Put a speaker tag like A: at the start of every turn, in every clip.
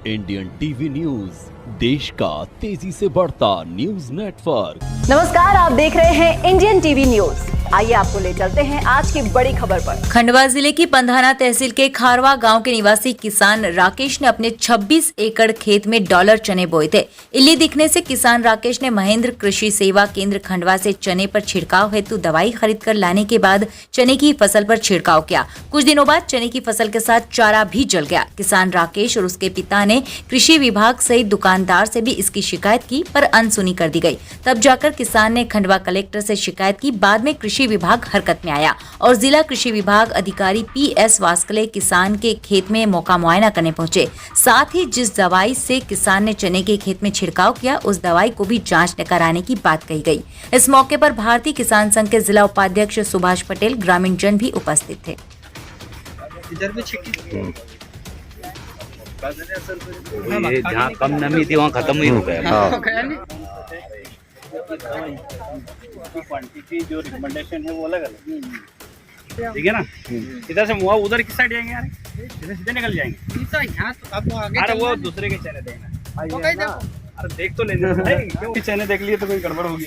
A: Indian TV news, देश का तेजी से बढ़ता न्यूज नेटवर्क।
B: नमस्कार, आप देख रहे हैं इंडियन टीवी न्यूज। आइए आपको ले चलते हैं आज की बड़ी खबर पर।
C: खंडवा जिले की पंधाना तहसील के खारवा गांव के निवासी किसान राकेश ने अपने 26 एकड़ खेत में डॉलर चने बोए थे। इल्ली दिखने से किसान राकेश ने महेंद्र कृषि सेवा केंद्र खंडवा से चने पर छिड़काव हेतु दवाई खरीद कर लाने के बाद चने की फसल पर छिड़काव किया। कुछ दिनों बाद चने की फसल के साथ चारा भी जल गया। किसान राकेश और उसके पिता ने कृषि विभाग सहित दुकानदार से भी इसकी शिकायत की, पर अनसुनी कर दी गई। तब जाकर किसान ने खंडवा कलेक्टर से शिकायत की। बाद में कृषि विभाग हरकत में आया और जिला कृषि विभाग अधिकारी PS वास्कले किसान के खेत में मौका मुआयना करने पहुंचे। साथ ही जिस दवाई से किसान ने चने के खेत में छिड़काव किया, उस दवाई को भी जांच कराने की बात कही गई। इस मौके पर भारतीय किसान संघ के जिला उपाध्यक्ष सुभाष पटेल, ग्रामीण जन भी उपस्थित थे।
D: इधर भी ये जहाँ कम नमी थी वहाँ खत्म ही हो गया। क्वांटिटी जो रिकमेंडेशन है वो अलग अलग, ठीक है ना। इधर से मुआ उधर किस साइड जाएंगे यार, इधर सीधे निकल जाएंगे। यहाँ तो आपको आगे, अरे वो दूसरे के चने देना, अरे देख तो लेना क्यों चने देख लिए तो कोई गड़बड़ होगी।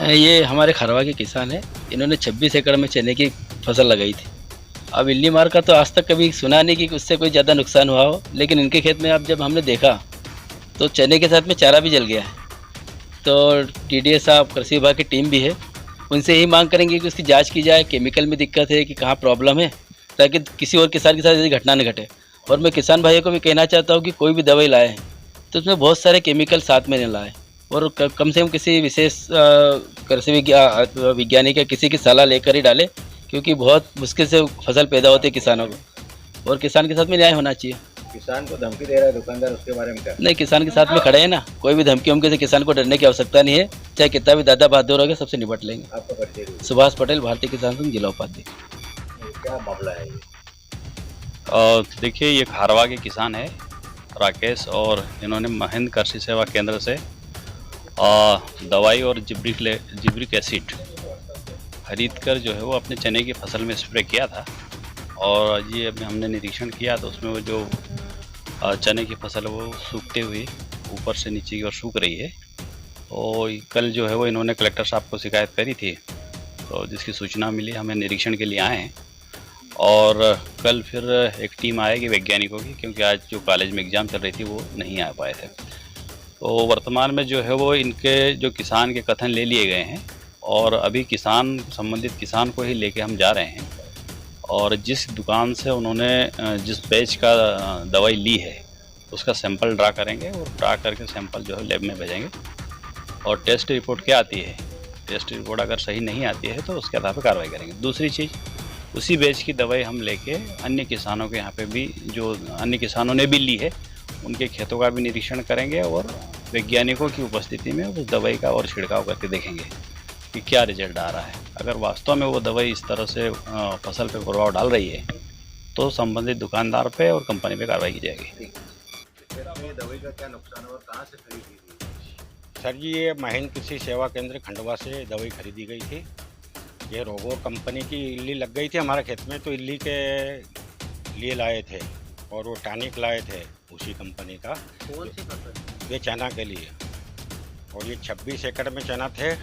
E: ये हमारे खरवा के किसान हैं, इन्होंने 26 एकड़ में चने की फसल लगाई थी। अब इल्ली मार का तो आज तक कभी सुना नहीं कि उससे कोई ज़्यादा नुकसान हुआ हो, लेकिन इनके खेत में अब जब हमने देखा तो चने के साथ में चारा भी जल गया है। तो TDS साहब, कृषि विभाग की टीम भी है, उनसे यही मांग करेंगे कि उसकी जाँच की जाए, केमिकल में दिक्कत है कि कहाँ प्रॉब्लम है, ताकि किसी और किसान के साथ ऐसी घटना न घटे। और मैं किसान भाइयों को भी कहना चाहता हूँ कि कोई भी दवाई लाए तो उसमें बहुत सारे केमिकल साथ में न लाए, और कम से कम किसी विशेष कृषि वैज्ञानिक या किसी की सलाह लेकर ही डाले, क्योंकि बहुत मुश्किल से फसल पैदा होती है किसानों को, और किसान के साथ में न्याय होना चाहिए।
F: किसान को धमकी दे रहा है दुकानदार, उसके बारे में क्या?
E: नहीं, किसान के साथ में खड़े हैं ना, कोई भी धमकी उमकी से किसान को डरने की आवश्यकता नहीं है। चाहे कितना भी दादा बहादुर होगा, सबसे निपट लेंगे।
F: आपका परिचय?
E: सुभाष पटेल, भारतीय किसान संघ, जिला उपाध्यक्ष।
F: क्या मामला है ये?
D: देखिए, ये खारवा के किसान है राकेश, और इन्होंने महेंद्र कृषि सेवा केंद्र से दवाई और जिब्रिक एसिड खरीद कर जो है वो अपने चने की फसल में स्प्रे किया था। और ये अभी हमने निरीक्षण किया तो उसमें वो जो चने की फसल वो सूखते हुए ऊपर से नीचे की ओर सूख रही है। और कल जो है वो इन्होंने कलेक्टर साहब को शिकायत करी थी, तो जिसकी सूचना मिली, हमें निरीक्षण के लिए आए हैं। और कल फिर एक टीम आएगी वैज्ञानिकों की, क्योंकि आज जो कॉलेज में एग्ज़ाम चल रही थी वो नहीं आ पाए थे। तो वर्तमान में जो है वो इनके जो किसान के कथन ले लिए गए हैं, और अभी किसान, संबंधित किसान को ही लेके हम जा रहे हैं, और जिस दुकान से उन्होंने जिस बैच का दवाई ली है उसका सैंपल ड्रा करेंगे, और ड्रा करके सैंपल जो है लैब में भेजेंगे। और टेस्ट रिपोर्ट क्या आती है, टेस्ट रिपोर्ट अगर सही नहीं आती है तो उसके आधार पर कार्रवाई करेंगे। दूसरी चीज़, उसी बैच की दवाई हम लेके अन्य किसानों के यहाँ पे भी, जो अन्य किसानों ने भी ली है, उनके खेतों का भी निरीक्षण करेंगे, और वैज्ञानिकों की उपस्थिति में उस दवाई का और छिड़काव करके देखेंगे कि क्या रिजल्ट आ रहा है। अगर वास्तव में वो दवाई इस तरह से फसल पे प्रभाव डाल रही है तो संबंधित दुकानदार पे और कंपनी पे कार्रवाई की जाएगी।
F: दवाई का क्या नुकसान और कहाँ से खरीदी गई?
G: सर जी, ये महेंद्र कृषि सेवा केंद्र खंडवा से दवाई खरीदी गई थी। ये रोगोर कंपनी की इल्ली लग गई थी हमारे खेत में, तो इल्ली के लिए लाए थे, और वो टॉनिक लाए थे उसी कंपनी का।
F: कौन सी फसल?
G: ये चना के लिए। और ये 26 एकड़ में चना थे,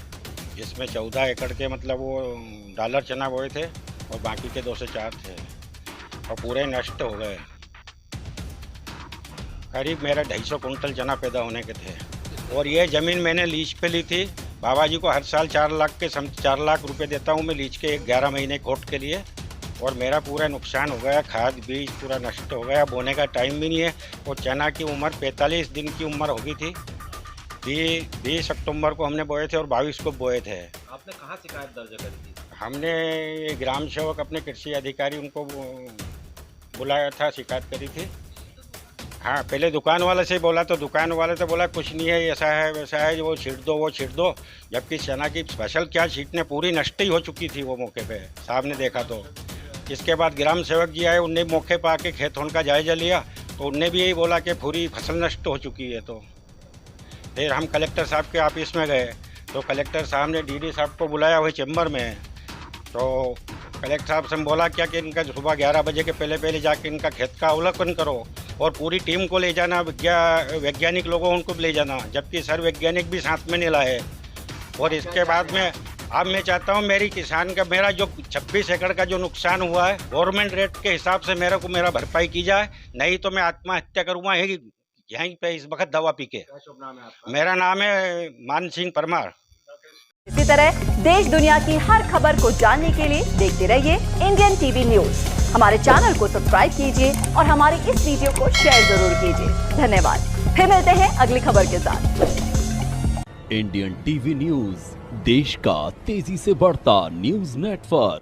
G: जिसमें 14 एकड़ के मतलब वो डॉलर चना बोए थे, और बाकी के 2 से 4 थे, और पूरे नष्ट हो गए। करीब मेरा 250 कुंटल चना पैदा होने के थे। और ये ज़मीन मैंने लीज पे ली थी। बाबा जी को हर साल 4 लाख रुपए देता हूँ मैं लीज के, 11 महीने कोट के लिए। और मेरा पूरा नुकसान हो गया, खाद बीज पूरा नष्ट हो गया, बोने का टाइम भी नहीं है। और चना की उम्र 45 दिन की उम्र हो गई थी। 20 अक्टूबर को हमने बोए थे और 22 को बोए थे।
F: आपने कहाँ शिकायत दर्ज करी थी?
G: हमने ग्राम सेवक, अपने कृषि अधिकारी, उनको बुलाया था, शिकायत करी थी। हाँ, पहले दुकान वाले से बोला तो दुकान वाले तो बोला कुछ नहीं है, ऐसा है वैसा है, वो छीट दो वो छीट दो। जबकि चना की फसल क्या छीटने, पूरी नष्ट ही हो चुकी थी वो मौके पे, साहब ने देखा तो इसके बाद ग्राम सेवक जी आए, उनने मौके पर आके खेत उनका जायजा लिया, तो उनने भी यही बोला कि पूरी फसल नष्ट हो चुकी है। तो फिर हम कलेक्टर साहब के ऑफिस में गए, तो कलेक्टर साहब ने डीडी साहब को बुलाया, वही चैम्बर में। तो कलेक्टर साहब से बोला क्या कि इनका सुबह 11 बजे के पहले जाके इनका खेत का अवलोकन करो और पूरी टीम को ले जाना, वैज्ञानिक लोगों उनको भी ले जाना, जबकि सर वैज्ञानिक भी साथ में नहीं लाए। और इसके बाद में अब मैं चाहता हूँ मेरा जो 26 एकड़ का जो नुकसान हुआ है, गवर्नमेंट रेट के हिसाब से मेरे को मेरा भरपाई की जाए, नहीं तो मैं आत्महत्या करूँगा यहीं पे इस वक्त दवा पी के। मेरा नाम है मान सिंह परमार।
B: इसी तरह देश दुनिया की हर खबर को जानने के लिए देखते रहिए इंडियन टीवी न्यूज। हमारे चैनल को सब्सक्राइब कीजिए और हमारे इस वीडियो को शेयर जरूर कीजिए। धन्यवाद। फिर मिलते हैं अगली खबर के साथ।
A: इंडियन टीवी न्यूज, देश का तेजी से बढ़ता न्यूज नेटवर्क।